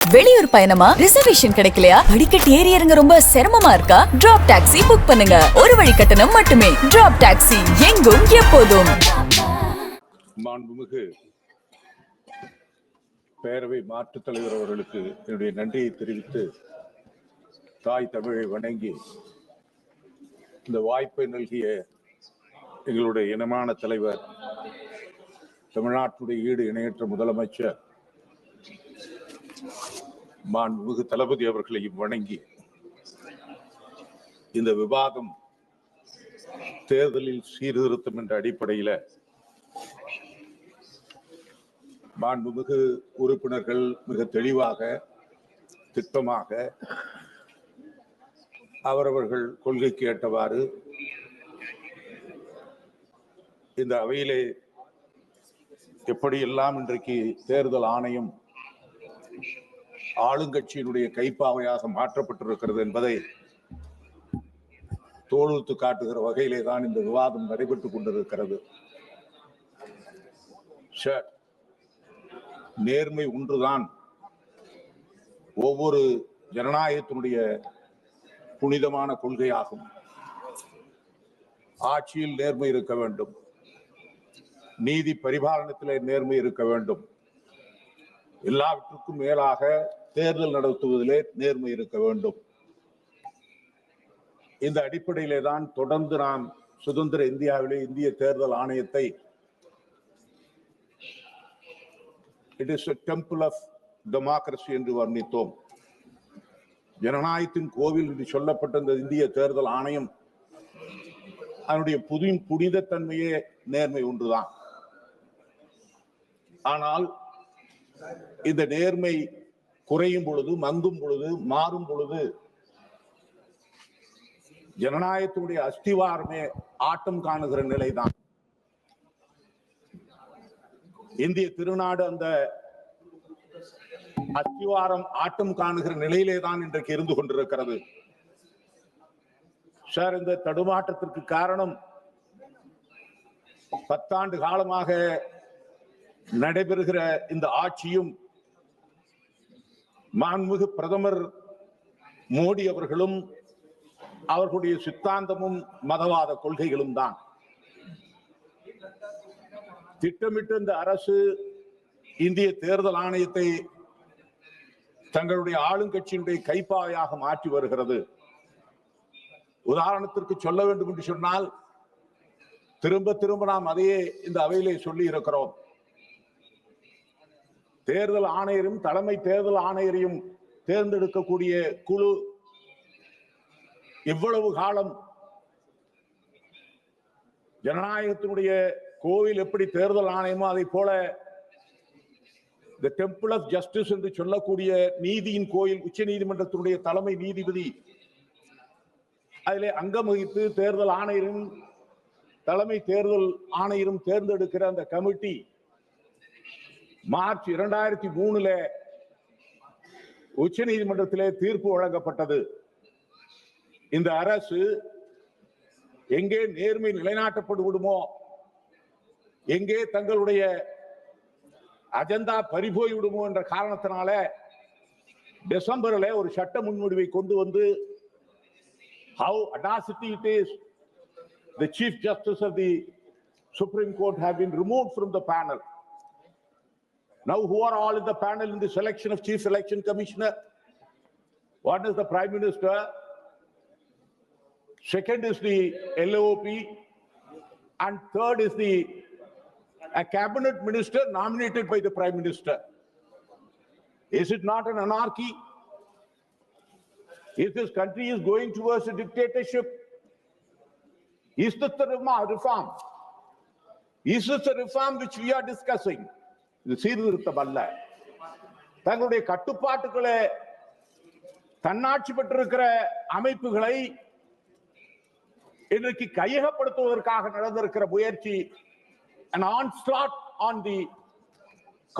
வெளியூர் பயணமா? ரிசர்வேஷன் கிடைக்கலையா? படிக்கட்டு ஏறி இறங்க ரொம்ப சிரமமா இருக்கா? டிராப் டாக்ஸி புக் பண்ணுங்க. ஒரு வழி கட்டணம் மட்டுமே. டிராப் டாக்ஸி, எங்கும் எப்போதும். மாண்புமிகு பேரவை மாற்றுத் தலைவர் அவர்களுக்கு என்னுடைய நன்றியை தெரிவித்து, தாய் தமிழை வணங்கி இந்த வாய்ப்பை நல்கிய எங்களுடைய இனமான தலைவர், தமிழ்நாட்டுடைய ஈடு இணையற்ற முதலமைச்சர் மாண்புமிகு தளபதி அவர்களையும் வணங்கி, இந்த விவாதம் தேர்தலில் சீர்திருத்தம் என்ற அடிப்படையில் மாண்புமிகு உறுப்பினர்கள் மிக தெளிவாக, திட்டமாக அவரவர்கள் கொள்கைக்கு ஏற்றவாறு இந்த அவையிலே எப்படியெல்லாம் இன்றைக்கு தேர்தல் ஆணையம் ஆளுங்கட்சியினுடைய கைப்பாவையாக மாற்றப்பட்டிருக்கிறது என்பதை தோலுத்து காட்டுகிற வகையிலே தான் இந்த விவாதம் நடைபெற்றுக் கொண்டிருக்கிறது. நேர்மை ஒன்றுதான் ஒவ்வொரு ஜனநாயகத்தினுடைய புனிதமான கொள்கையாகும். ஆட்சியில் நேர்மை இருக்க வேண்டும், நீதி பரிபாலனத்திலே நேர்மை இருக்க வேண்டும், எல்லாவற்றுக்கும் மேலாக தேர்தல் நடத்துவதிலே நேர்மை இருக்க வேண்டும். இந்த அடிப்படையிலே தான் தொடர்ந்து நாம் சுதந்திர இந்தியாவிலே இந்திய தேர்தல் ஆணையத்தை it is a temple of democracy என்று வர்ணித்தோம். ஜனநாயகத்தின் கோவில் என்று சொல்லப்பட்ட இந்த இந்திய தேர்தல் ஆணையம் அதனுடைய புனிதத்தன்மையே நேர்மை ஒன்றுதான். ஆனால் இந்த நேர்மை குறையும் பொழுது, மங்கும் பொழுது, மாறும் பொழுது ஜனநாயகத்தினுடைய அஸ்திவாரமே ஆட்டம் காணுகிற நிலைதான். இந்திய திருநாடு அந்த அஸ்திவாரம் ஆட்டம் காணுகிற நிலையிலே தான் இன்றைக்கு இருந்து கொண்டிருக்கிறது. சார், இந்த தடுமாற்றத்திற்கு காரணம் 10 ஆண்டு காலமாக நடைபெறுகிற இந்த ஆட்சியும் மாண்புமிகு பிரதமர் மோடி அவர்களும் அவர்களுடைய சித்தாந்தமும் மதவாத கொள்கைகளும் தான். திட்டமிட்டு இந்த அரசு இந்திய தேர்தல் ஆணையத்தை தங்களுடைய ஆளுங்கட்சியினுடைய கைப்பாவையாக மாற்றி வருகிறது. உதாரணத்திற்கு சொல்ல வேண்டும் என்று சொன்னால், திரும்ப திரும்ப நாம் அதையே இந்த அவையிலே சொல்லி இருக்கிறோம். தேர்தல் ஆணையரும் தலைமை தேர்தல் ஆணையரையும் தேர்ந்தெடுக்கக்கூடிய குழு இவ்வளவு காலம் ஜனநாயகத்தினுடைய கோவில் எப்படி தேர்தல் ஆணையமோ அதை போல the temple of justice என்று சொல்லக்கூடிய நீதியின் கோயில் உச்ச நீதிமன்றத்தினுடைய தலைமை நீதிபதி அதிலே அங்கம் வகித்து தேர்தல் ஆணையரும் தலைமை தேர்தல் ஆணையரும் தேர்ந்தெடுக்கிற அந்த கமிட்டி மார்ச் 2003 உச்ச நீதிமன்றத்திலே தீர்ப்பு வழங்கப்பட்டது. இந்த அரசு எங்கே நேர்மை நிலைநாட்டப்பட்டு விடுமோ, எங்கே தங்களுடைய அஜெண்டா பறிபோய் விடுமோ என்ற காரணத்தினால டிசம்பரில் ஒரு சட்ட முன்வடிவை கொண்டு வந்து, how audacity it is, the Chief Justice of the Supreme Court have been removed from the panel. Now who are all in the panel in the selection of Chief Election Commissioner? One is the Prime Minister, second is the LOP, and third is a cabinet minister nominated by the Prime Minister. Is it not an anarchy? If this country is going towards a dictatorship, is this the reform? Is this the reform which we are discussing? இது சீர்திருத்தம் அல்ல. தங்களுடைய கட்டுப்பாட்டுகளை தன்னாட்சி பெற்றிருக்கிற அமைப்புகளை இன்றைக்கு கையகப்படுத்துவதற்காக நடந்திருக்கிற முயற்சி, an onslaught on the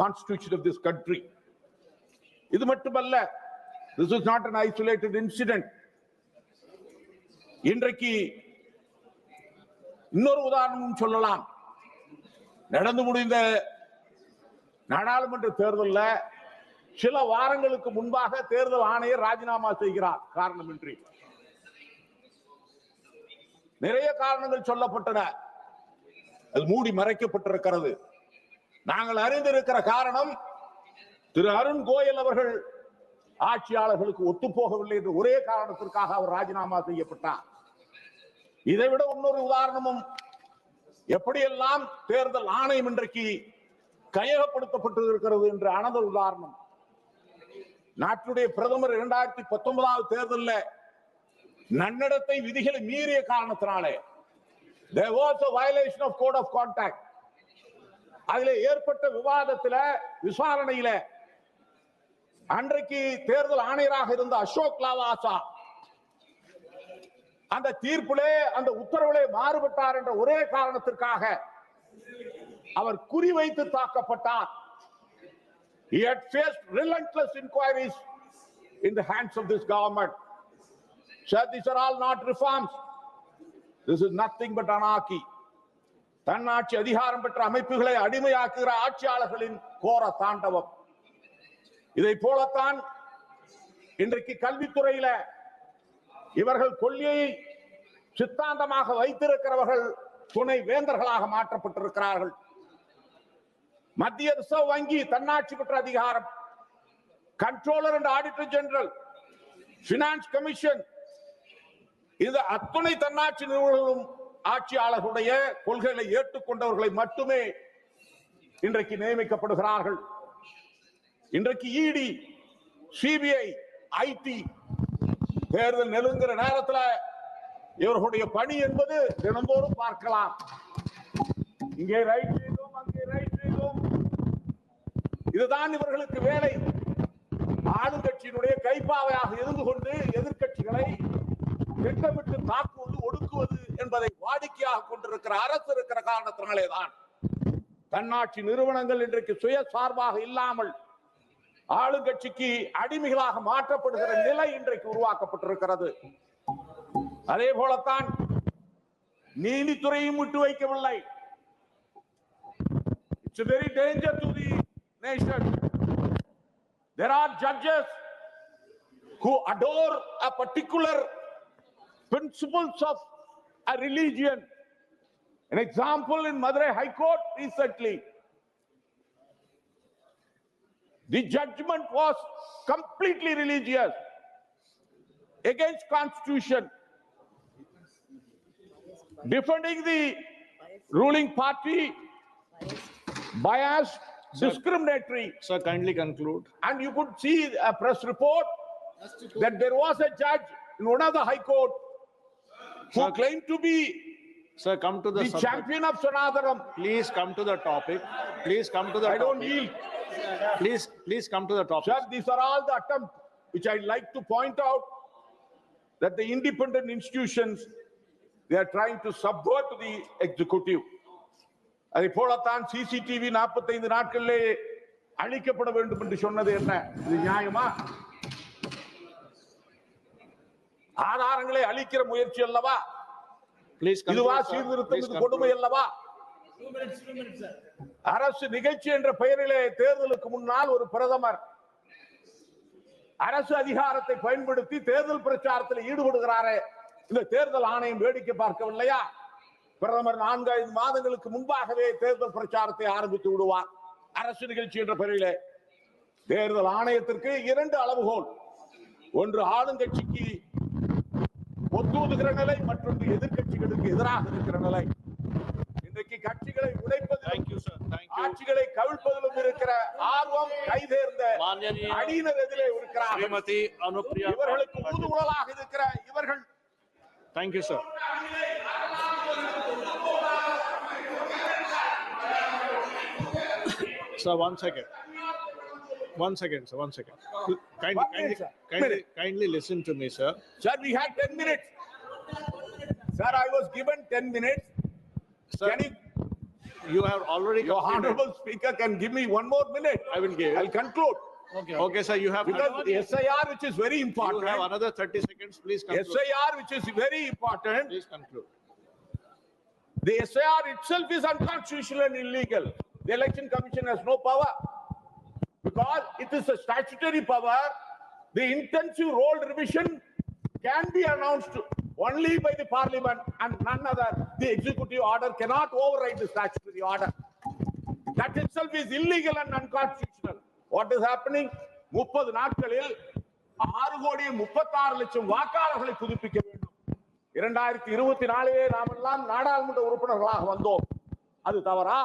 constitution of this country. இது மட்டுமல்ல, this is not an isolated incident. இன்றைக்கு இன்னொரு உதாரணமும் சொல்லலாம். நடந்து முடிந்த நாடாளுமன்ற தேர்தலில் சில வாரங்களுக்கு முன்பாக தேர்தல் ஆணையர் ராஜினாமா செய்கிறார் காரணமின்றி. நிறைய காரணங்கள் சொல்லப்பட்டன, அது மூடி மறைக்கப்பட்டிருக்கிறது. நாங்கள் அறிந்திருக்கிற காரணம், திரு அருண் கோயல் அவர்கள் ஆட்சியாளர்களுக்கு ஒத்துப்போகவில்லை என்ற ஒரே காரணத்திற்காக அவர் ராஜினாமா செய்யப்பட்டார். இதைவிட இன்னொரு உதாரணமும், எப்படியெல்லாம் தேர்தல் ஆணையம் இன்றைக்கு கையகப்படுத்தப்பட்டு இருக்கிறது என்ற அனதர் உதாரணம். நாட்டுடைய பிரதமர் 2019 தேர்தலில் நன்னடத்தை விதிகளை மீறிய காரணத்தினாலே there was a violation of code of conduct. அதிலே ஏற்பட்ட விவாதத்தில, விசாரணையில அன்றைக்கு தேர்தல் ஆணையராக இருந்த அசோக் லாவாசா அந்த தீர்ப்பிலே, அந்த உத்தரவிலே மாறுபட்டார் என்ற ஒரே காரணத்திற்காக அவர் குறிவைத்து தாக்கப்பட்டார். He had faced relentless inquiries in the hands of this government. Sir, these are all not reforms. This is nothing but anarchy. தன்னாட்சி அதிகாரம் பெற்ற அமைப்புகளை அடிமையாக்குகிற ஆட்சியாளர்களின் கோர தாண்டவம். இதை போலத்தான் இன்றைக்கு கல்வித்துறையில இவர்கள் கொள்கையை சித்தாந்தமாக வைத்திருக்கிறவர்கள் துணை வேந்தர்களாக மாற்றப்பட்டிருக்கிறார்கள். மத்திய ரிசர்வ் வங்கி தன்னாட்சி பெற்ற அதிகாரம், controller and auditor general, finance commission, இந்த அத்துணை தன்னாட்சி நிறுவனங்களும் ஆட்சியாளர்களுடைய கொள்கைகளை ஏற்றுக்கொண்டவர்களை மட்டுமே இன்றைக்கு நியமிக்கப்படுகிறார்கள். இன்றைக்கு இடி, சிபிஐ, ஐடி தேர்தல் நெருங்குகிற நேரத்தில் இவர்களுடைய பணி என்பது தினந்தோறும் பார்க்கலாம். இங்கே ரைட் செய்தோம், அங்கே ரைட் செய்தோம், இதுதான் இவர்களுக்கு வேலை. ஆளுங்கட்சியினுடைய கைப்பாவையாக இருந்து கொண்டு எதிர்க்கட்சிகளை திட்டமிட்டு தாக்குவது, ஒடுக்குவது என்பதை வாடிக்கையாக கொண்டிருக்கிற அரசு இருக்கிற காரணத்தினாலே தான் தன்னாட்சி நிறுவனங்கள் இன்றைக்கு சுயசார்பாக இல்லாமல் ஆளுங்கட்சிக்கு அடிமைகளாக மாற்றப்படுகிற நிலை இன்றைக்கு உருவாக்கப்பட்டிருக்கிறது. அதே போலத்தான் நீதித்துறையும் விட்டு வைக்கவில்லை. It's a very danger to the nation. There are judges who adore a particular principles of a religion. An example in Madurai High Court recently, the judgment was completely religious, against Constitution, defending the ruling party, biased, discriminatory. Sir, kindly conclude. And you could see a press report that there was a judge in one of the High Court who Sir, claimed to be Sir, come to the the subject. champion of Sanathanam. Please come to the topic. Please come to the I don't topic. yield. Please come to the topic. Sir, these are all the attempts which I'd like to point out, that the independent institutions, they are trying to subvert the executive. அதை போலத்தான் CCTV 45 நாட்களிலே அழிக்கப்பட வேண்டும் என்று சொன்னது என்ன? இது நியாயமா? ஆதாரங்களை அழிக்கிற முயற்சி அல்லவா? Please இதுவா conclude, sir. சீர்திருத்தம்? Please இது conclude. கொடுமை அல்லவா? அரசு நிகழ்ச்சி என்ற பெயரிலே தேர்தலுக்கு முன்னால் ஒரு பிரதமர் அரசு அதிகாரத்தை பயன்படுத்தி தேர்தல் பிரச்சாரத்தில் ஈடுபடுகிறாரே, இந்த தேர்தல் ஆணையம் வேடிக்கை பார்க்கவில்லையா? பிரதமர் 4-5 மாதங்களுக்கு முன்பாகவே தேர்தல் பிரச்சாரத்தை ஆரம்பித்து விடுவார் அரசு நிகழ்ச்சி என்ற பெயரிலே. தேர்தல் ஆணையத்திற்கு 2 அளவுகோல், ஒன்று ஆளுங்கட்சிக்கு ஒத்துவதுகிற நிலை, மற்றொன்று எதிர்க்கட்சிகளுக்கு எதிராக இருக்கிற நிலை. இன்றைக்கு கட்சிகளை உடைப்பது, Thank you, sir. Thank you. ஆட்சிகளை கவிழ்ப்பதிலும் இருக்கிற ஆர்வம் கைதேர்ந்த மாண்புமிகு அடியினர் எதிரே இருக்கிறார்கள். Srimati Anupriya. இவர்களுக்கு ஊதுகுழலாக இருக்கிற இவர்கள் Thank you, sir. Sir, 1 second. 1 second, sir. 1 second. Kindly listen to me, sir. Sir, we had 10 minutes. Sir, I was given 10 minutes. Sir, Can you have already your completed. honorable speaker can give me 1 more minute? I will give. I'll conclude. Okay, sir, you have Because the SIR, which is very you have important, another 30 seconds. Please conclude. SIR, which is very important, Please conclude. the SIR itself is unconstitutional and illegal. The Election Commission has no power. Because it is a statutory power, the intensive roll revision can be announced only by the parliament and none other. The executive order cannot override the statutory order. That itself is illegal and unconstitutional. What is happening? 30 நாட்களில் 6,36,00,000 வாக்காளர்களை புதுப்பிக்க வேண்டும். 2024 நாம் எல்லாம் நாடாளுமன்ற உறுப்பினர்களாக வந்தோம். அது தவறா?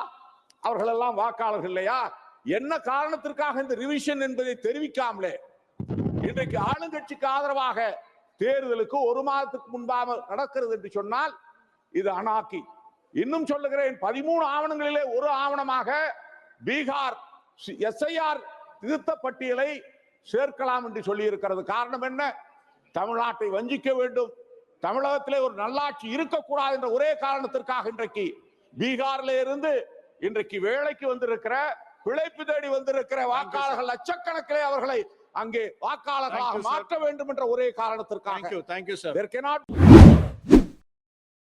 அவர்கள் எல்லாம் வாக்காளர்கள் இல்லையா? என்ன காரணத்திற்காக இந்த ரிவிஷன் என்பதை தெரிவிக்காமலே இன்றைக்கு ஆளுங்கட்சிக்கு ஆதரவாக தேர்தலுக்கு 1 மாதத்துக்கு முன்பாக நடக்கிறது என்று சொன்னால் இது அனாக்கி. இன்னும் சொல்லுகிறேன், 13 ஆவணங்களிலே ஒரு ஆவணமாக பீகார் SIR திருத்த பட்டியலை சேர்க்கலாம் என்று சொல்லி இருக்கிறது. காரணம் என்ன? தமிழ்நாட்டை வஞ்சிக்க வேண்டும், தமிழகத்திலே ஒரு நல்லாட்சி இருக்கக்கூடாது என்ற ஒரே காரணத்திற்காக இன்றைக்கு பீகாரிலே இருந்து இன்றைக்கு வேலைக்கு வந்திருக்கிற, பிழைப்பு தேடி வந்திருக்கிற வாக்காளர்கள் லட்சக்கணக்கிலே அவர்களை அங்கே வாக்காளர்களாக மாற்ற வேண்டும் என்ற ஒரே காரணத்திற்காக. Thank you, sir. There cannot